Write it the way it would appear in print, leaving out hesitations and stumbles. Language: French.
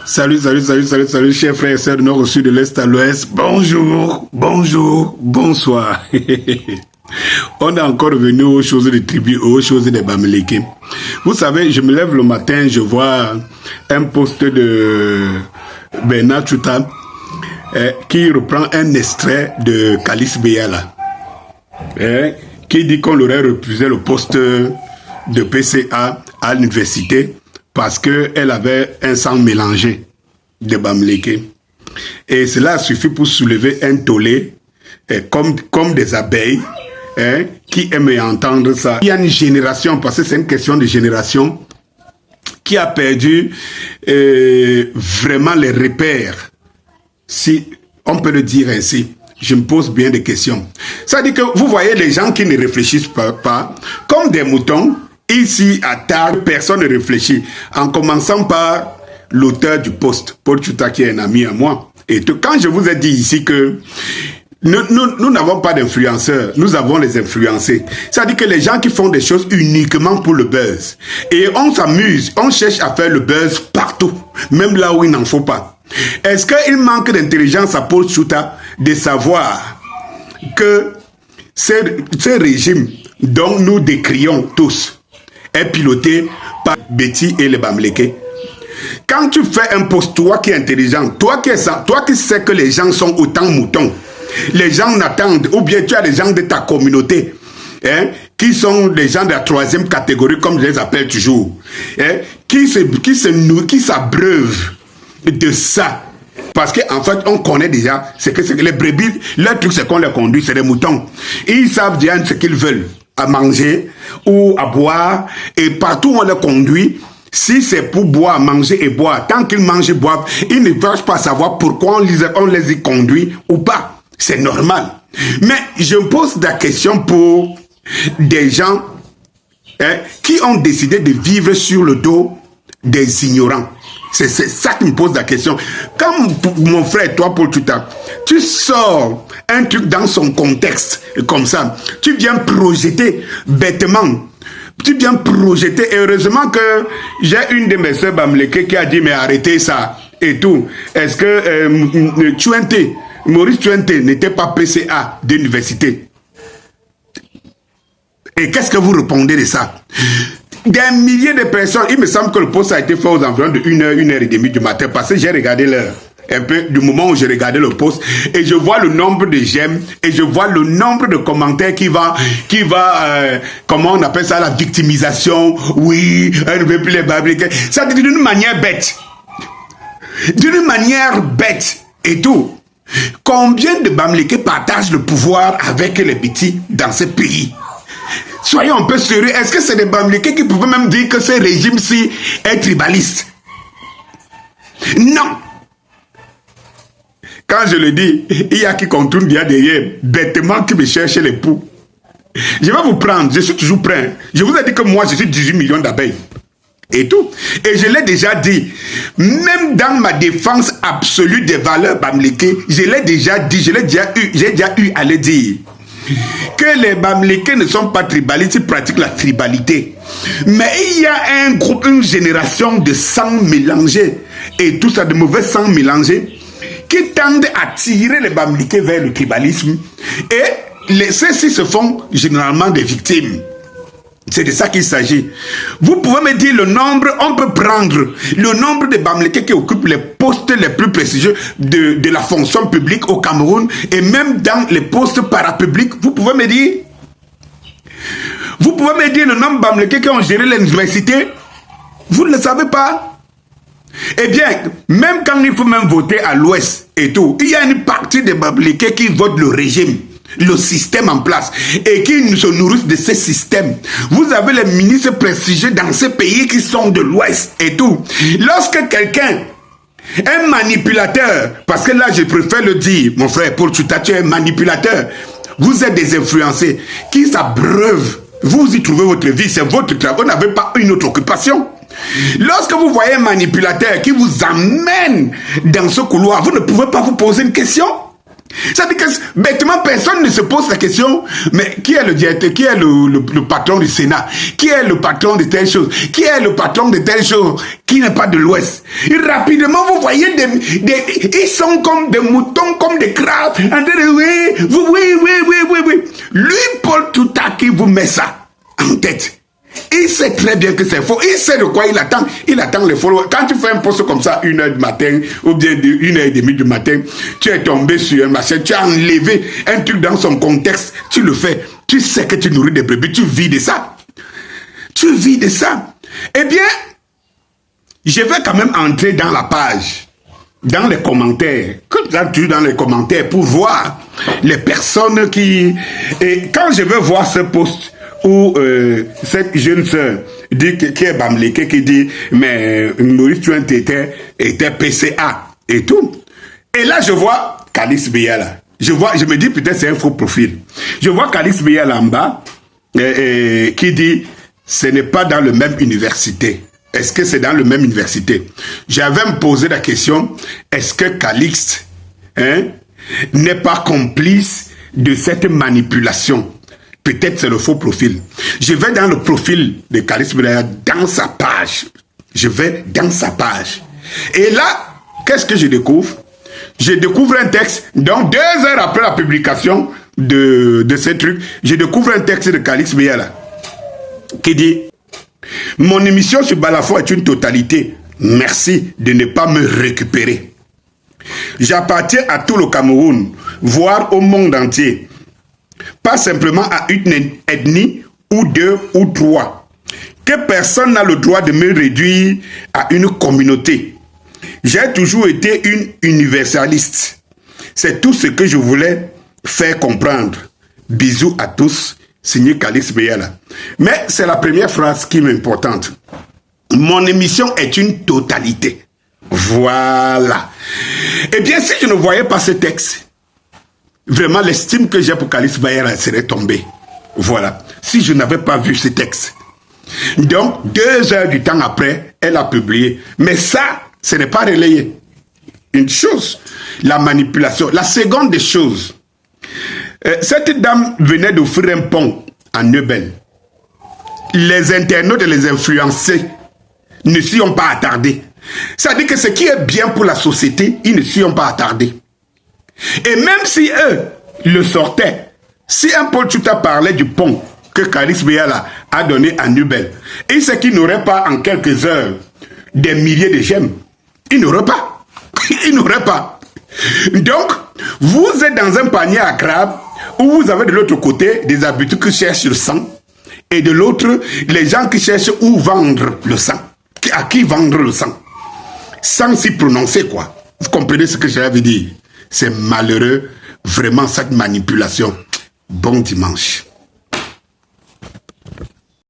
Salut, chers frères et sœurs du nord au sud, de l'est à l'ouest. Bonjour, bonsoir. On est encore revenu aux choses des tribus, aux choses des Bamileke. Vous savez, je me lève le matin, je vois un post de Bernard Chouta qui reprend un extrait de Calice Béala, qui dit qu'on aurait refusé le poste de PCA à l'université parce qu'elle avait un sang mélangé de Bamileke. Et cela suffit pour soulever un tollé comme des abeilles qui aiment entendre ça. Il y a une génération, parce que c'est une question de génération, qui a perdu vraiment les repères, si on peut le dire ainsi. Je me pose bien des questions. Ça dit que vous voyez les gens qui ne réfléchissent pas comme des moutons. Ici, à table, personne ne réfléchit. En commençant par l'auteur du post, Paul Chouta, qui est un ami à moi. Et quand je vous ai dit ici que nous n'avons pas d'influenceurs, nous avons les influencés. C'est-à-dire que les gens qui font des choses uniquement pour le buzz. Et on s'amuse, on cherche à faire le buzz partout, même là où il n'en faut pas. Est-ce qu'il manque d'intelligence à Paul Chouta de savoir que ce régime dont nous décrions tous est piloté par Betty et les Bamileke? Quand tu fais un post, toi qui es intelligent, toi qui sais que les gens sont autant moutons, les gens n'attendent, ou bien tu as des gens de ta communauté, qui sont des gens de la troisième catégorie, comme je les appelle toujours, qui s'abreuvent de ça. Parce qu'en fait, on connaît déjà, c'est que les brebis, leur truc c'est qu'on les conduit, c'est des moutons. Ils savent déjà ce qu'ils veulent, à manger ou à boire, et partout où on les conduit, si c'est pour boire, manger et boire, tant qu'ils mangent et boivent, ils ne peuvent pas savoir pourquoi on les y conduit ou pas. C'est normal. Mais je me pose la question pour des gens qui ont décidé de vivre sur le dos des ignorants. C'est ça qui me pose la question. Quand mon frère, toi, Paul Chouta, tu sors un truc dans son contexte, comme ça, tu viens projeter bêtement. Tu viens projeter. Et heureusement que j'ai une de mes sœurs Bamileke qui a dit, mais arrêtez ça et tout. Est-ce que Maurice Tuente n'était pas PCA d'université? Et qu'est-ce que vous répondez de ça? Des milliers de personnes, il me semble que le post a été fait aux environs de 1h30 du matin, parce que j'ai regardé l'heure, un peu du moment où j'ai regardé le post, et je vois le nombre de j'aime, et je vois le nombre de commentaires qui va, comment on appelle ça, la victimisation, oui, elle ne veut plus les Bamileke. Ça dit d'une manière bête. D'une manière bête, et tout. Combien de Bamileke partagent le pouvoir avec les petits dans ce pays? Soyons un peu sérieux. Est-ce que c'est des Bamileke qui pouvaient même dire que ce régime-ci est tribaliste? Non. Quand je le dis, il y a qui contourne derrière, bêtement qui me cherche les poux. Je vais vous prendre, je suis toujours prêt. Je vous ai dit que moi, je suis 18 millions d'abeilles. Et tout. Et je l'ai déjà dit, même dans ma défense absolue des valeurs Bamileke, je l'ai déjà dit, j'ai déjà eu à le dire. Que les Bamileke ne sont pas tribalistes, ils pratiquent la tribalité. Mais il y a un groupe, une génération de sang mélangés, et tout ça, de mauvais sang mélangés, qui tendent à tirer les Bamileke vers le tribalisme. Et ceux-ci se font généralement des victimes. C'est de ça qu'il s'agit. Vous pouvez me dire le nombre, on peut prendre le nombre de Bamileke qui occupent les postes les plus prestigieux de la fonction publique au Cameroun et même dans les postes parapublics. Vous pouvez me dire le nombre de Bamileke qui ont géré l'université? Vous ne le savez pas? Eh bien, même quand il faut même voter à l'ouest et tout, il y a une partie des Bamileke qui votent le régime, le système en place, et qui se nourrissent de ce système. Vous avez les ministres prestigieux dans ces pays qui sont de l'Ouest et tout. Lorsque quelqu'un, un manipulateur, parce que là je préfère le dire, mon frère Paul Chouta, tu es un manipulateur, vous êtes des influencés qui s'abreuvent, vous y trouvez votre vie, c'est votre travail, vous n'avez pas une autre occupation. Lorsque vous voyez un manipulateur qui vous amène dans ce couloir, vous ne pouvez pas vous poser une question. Ça veut dire que bêtement, personne ne se pose la question, mais qui est le directeur, qui est le patron du Sénat, qui est le patron de telle chose, qui est le patron de telle chose, qui n'est pas de l'Ouest. Et rapidement, vous voyez, ils sont comme des moutons, comme des crabes, en train de oui. Lui, Paul Toutaki, vous met ça en tête. Il sait très bien que c'est faux. Il sait de quoi il attend. Il attend les followers. Quand tu fais un post comme ça, 1h du matin, ou bien 1h30 du matin, tu es tombé sur un machin, tu as enlevé un truc dans son contexte, tu le fais. Tu sais que tu nourris des brebis, tu vis de ça. Tu vis de ça. Eh bien, je vais quand même entrer dans la page, dans les commentaires, comme ça, dans les commentaires, pour voir les personnes qui... Et quand je vais voir ce post, où cette jeune sœur dit qui est Bamileke, qui dit mais Maurice Tuente était PCA et tout. Et là je vois Calix Biala. Je me dis peut-être c'est un faux profil. Je vois Calix Biala en bas qui dit ce n'est pas dans le même université. Est-ce que c'est dans le même université? J'avais me posé la question, est-ce que Calix n'est pas complice de cette manipulation? Peut-être c'est le faux profil. Je vais dans le profil de Calix Biala, dans sa page. Je vais dans sa page. Et là, qu'est-ce que je découvre? Je découvre un texte, donc 2 heures après la publication de ce truc, je découvre un texte de Calix Biala qui dit « Mon émission sur Balafon est une totalité. Merci de ne pas me récupérer. J'appartiens à tout le Cameroun, voire au monde entier. Pas simplement à une ethnie, ou 2 ou 3. Que personne n'a le droit de me réduire à une communauté. J'ai toujours été une universaliste. C'est tout ce que je voulais faire comprendre. Bisous à tous, signé Calix Biala. » Mais c'est la première phrase qui m'est importante. Mon émission est une totalité. Voilà. Eh bien, si je ne voyais pas ce texte, vraiment, l'estime que j'ai pour Calix Biala serait tombée. Voilà. Si je n'avais pas vu ce texte. Donc, 2 heures du temps après, elle a publié. Mais ça, ce n'est pas relayé. Une chose, la manipulation. La seconde des choses, cette dame venait d'offrir un pont à Neubel. Les internautes et les influencés ne s'y ont pas attardés. Ça veut dire que ce qui est bien pour la société, ils ne s'y ont pas attardés. Et même si eux le sortaient, si un Paul Tchouta parlait du pont que Calix Biala a donné à Neubel, et c'est qu'il n'aurait pas en quelques heures des milliers de j'aime, il n'aurait pas. Il n'aurait pas. Donc, vous êtes dans un panier à crabes où vous avez de l'autre côté des habitués qui cherchent le sang et de l'autre, les gens qui cherchent où vendre le sang. À qui vendre le sang? Sans s'y prononcer, quoi. Vous comprenez ce que j'avais dit? C'est malheureux, vraiment, cette manipulation. Bon dimanche.